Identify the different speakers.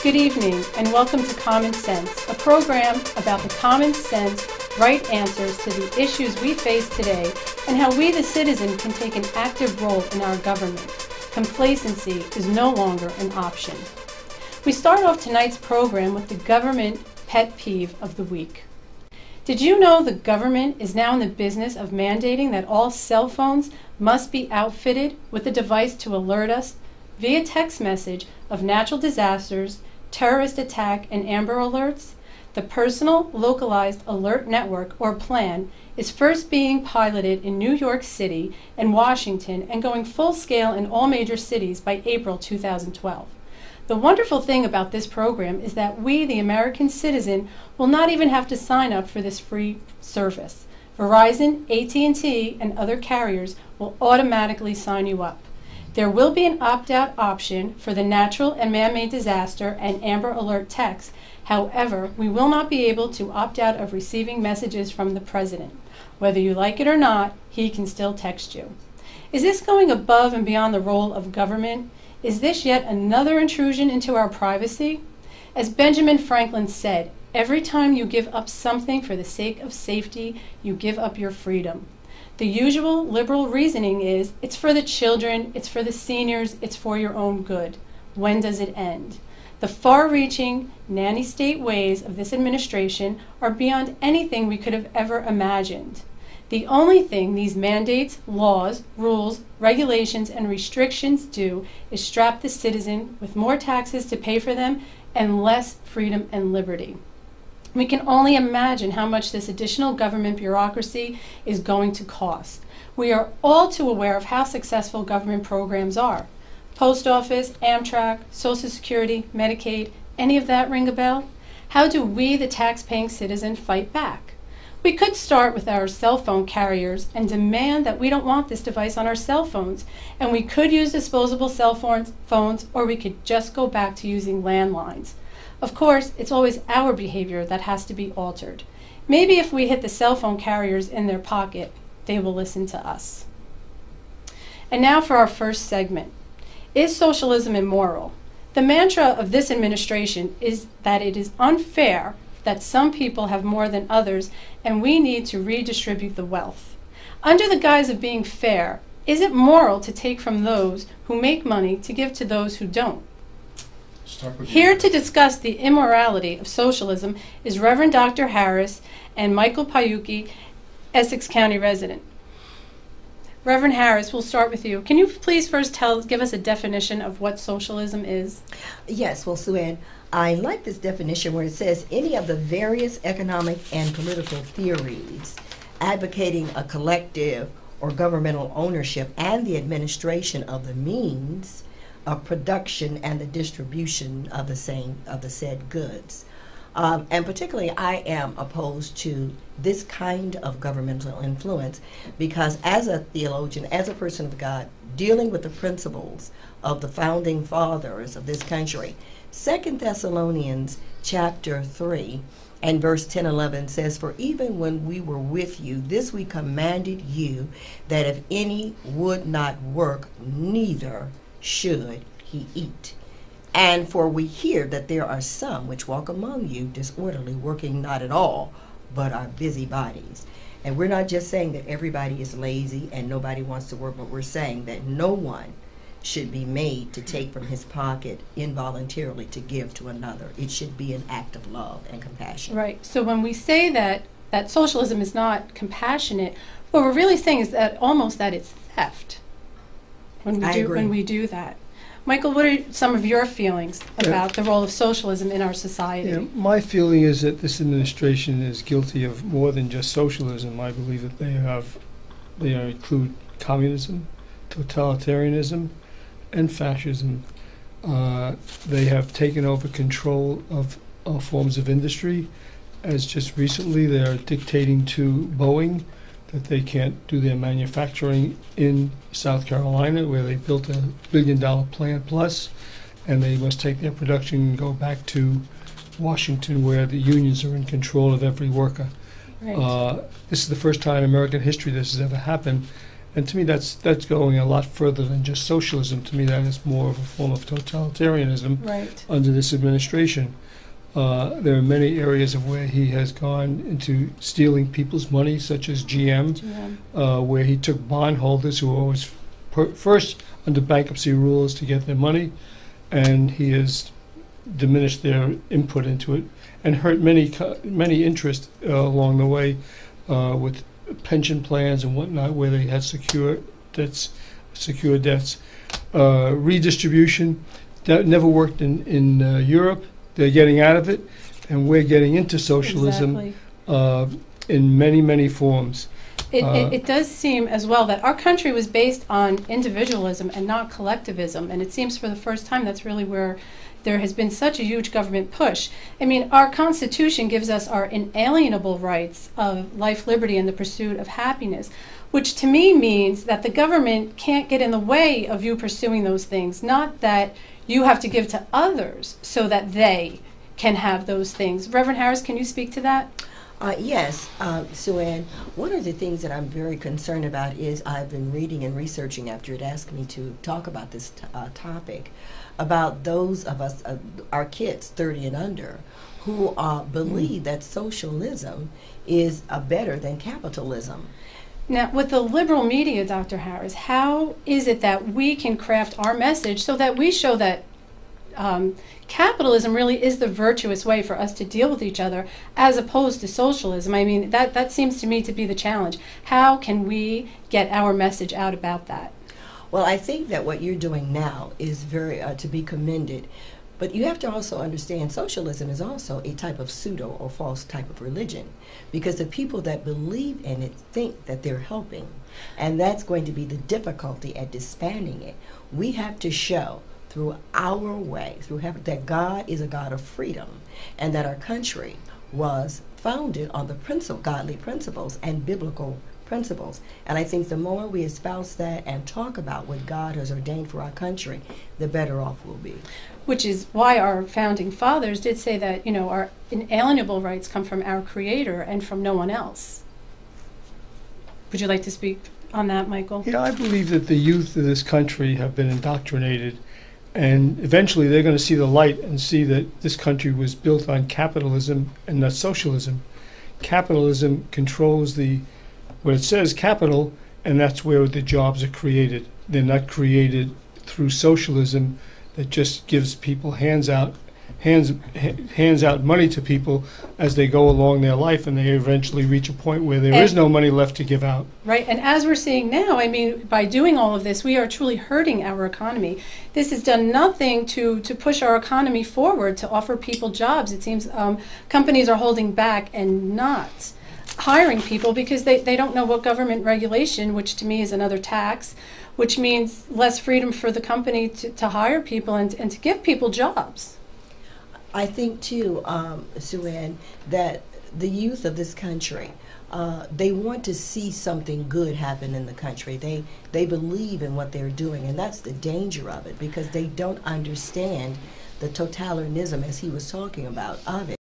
Speaker 1: Good evening, and welcome to Common Sense, a program about the common sense, right answers to the issues we face today and how we, the citizen, can take an active role in our government. Complacency is no longer an option. We start off tonight's program with the government pet peeve of the week. Did you know the government is now in the business of mandating that all cell phones must be outfitted with a device to alert us via text message of natural disasters, terrorist attack, and Amber Alerts? The Personal Localized Alert Network, or PLAN, is first being piloted in New York City and Washington and going full scale in all major cities by April 2012. The wonderful thing about this program is that we, the American citizen, will not even have to sign up for this free service. Verizon, AT&T, and other carriers will automatically sign you up. There will be an opt-out option for the natural and man-made disaster and Amber Alert text. However, we will not be able to opt out of receiving messages from the President. Whether you like it or not, he can still text you. Is this going above and beyond the role of government? Is this yet another intrusion into our privacy? As Benjamin Franklin said, every time you give up something for the sake of safety, you give up your freedom. The usual liberal reasoning is, it's for the children, it's for the seniors, it's for your own good. When does it end? The far-reaching, nanny state ways of this administration are beyond anything we could have ever imagined. The only thing these mandates, laws, rules, regulations, and restrictions do is strap the citizen with more taxes to pay for them and less freedom and liberty. We can only imagine how much this additional government bureaucracy is going to cost. We are all too aware of how successful government programs are. Post Office, Amtrak, Social Security, Medicaid, any of that ring a bell? How do we, the tax-paying citizen, fight back? We could start with our cell phone carriers and demand that we don't want this device on our cell phones, and we could use disposable cell phones, or we could just go back to using landlines. Of course, it's always our behavior that has to be altered. Maybe if we hit the cell phone carriers in their pocket, they will listen to us. And now for our first segment. Is socialism immoral? The mantra of this administration is that it is unfair that some people have more than others, and we need to redistribute the wealth. Under the guise of being fair, is it moral to take from those who make money to give to those who don't? Here to discuss the immorality of socialism is Reverend Dr. Harris and Michael Payuki, Essex County resident. Reverend Harris, we'll start with you. Can you please first give us a definition of what socialism is?
Speaker 2: Yes, well, Sue Ann, I like this definition where it says any of the various economic and political theories advocating a collective or governmental ownership and the administration of the means of production and the distribution of the said goods. And particularly, I am opposed to this kind of governmental influence because as a theologian, as a person of God, dealing with the principles of the founding fathers of this country, 2 Thessalonians chapter 3 and verse 10-11 says, "For even when we were with you, this we commanded you, that if any would not work, neither should he eat. And for we hear that there are some which walk among you disorderly, working not at all, but are busybodies." And we're not just saying that everybody is lazy and nobody wants to work, but we're saying that no one should be made to take from his pocket involuntarily to give to another. It should be an act of love and compassion.
Speaker 1: Right. So when we say that socialism is not compassionate, what we're really saying is that almost that it's theft when we do that. Michael, what are some of your feelings about the role of socialism in our society?
Speaker 3: Yeah, my feeling is that this administration is guilty of more than just socialism. I believe that they include communism, totalitarianism, and fascism. They have taken over control of forms of industry. As just recently, they are dictating to Boeing that they can't do their manufacturing in South Carolina, where they built $1 billion plant plus, and they must take their production and go back to Washington, where the unions are in control of every worker.
Speaker 1: Right.
Speaker 3: This is the first time in American history this has ever happened, And to me, that's going a lot further than just socialism. To me, that is more of a form of totalitarianism
Speaker 1: Right.
Speaker 3: under this administration. There are many areas of where he has gone into stealing people's money, such as GM, where he took bondholders who were always first under bankruptcy rules to get their money, and he has diminished their input into it and hurt many interests along the way with pension plans and whatnot, where they had secure debts. Redistribution that never worked in Europe. They're getting out of it, and we're getting into socialism in many forms.
Speaker 1: It does seem as well that our country was based on individualism and not collectivism, and it seems for the first time that's really where there has been such a huge government push. I mean, our Constitution gives us our inalienable rights of life, liberty, and the pursuit of happiness, which to me means that the government can't get in the way of you pursuing those things, not that you have to give to others so that they can have those things. Reverend Harris, can you speak to that?
Speaker 2: Yes, Sue Ann, one of the things that I'm very concerned about is I've been reading and researching after it asked me to talk about this topic, about those of us, our kids 30 and under, who believe that socialism is better than capitalism.
Speaker 1: Now, with the liberal media, Dr. Harris, how is it that we can craft our message so that we show that capitalism really is the virtuous way for us to deal with each other as opposed to socialism? I mean, that seems to me to be the challenge. How can we get our message out about that?
Speaker 2: Well, I think that what you're doing now is very to be commended. But you have to also understand socialism is also a type of pseudo or false type of religion, because the people that believe in it think that they're helping. And that's going to be the difficulty at disbanding it. We have to show through our way, that God is a God of freedom, and that our country was founded on the godly principles and biblical principles. And I think the more we espouse that and talk about what God has ordained for our country, the better off we'll be.
Speaker 1: Which is why our founding fathers did say that, you know, our inalienable rights come from our Creator and from no one else. Would you like to speak on that, Michael?
Speaker 3: Yeah, I believe that the youth of this country have been indoctrinated, and eventually they're going to see the light and see that this country was built on capitalism and not socialism. Capitalism controls where it says capital, and that's where the jobs are created. They're not created through socialism that just gives people hands out money to people as they go along their life, and they eventually reach a point where there is no money left to give out.
Speaker 1: Right, and as we're seeing now, I mean, by doing all of this, we are truly hurting our economy. This has done nothing to push our economy forward, to offer people jobs. It seems companies are holding back and not hiring people because they don't know what government regulation, which to me is another tax, which means less freedom for the company to hire people and to give people jobs.
Speaker 2: I think too, Sue Ann, that the youth of this country, they want to see something good happen in the country. They believe in what they're doing, and that's the danger of it, because they don't understand the totalitarianism, as he was talking about, of it.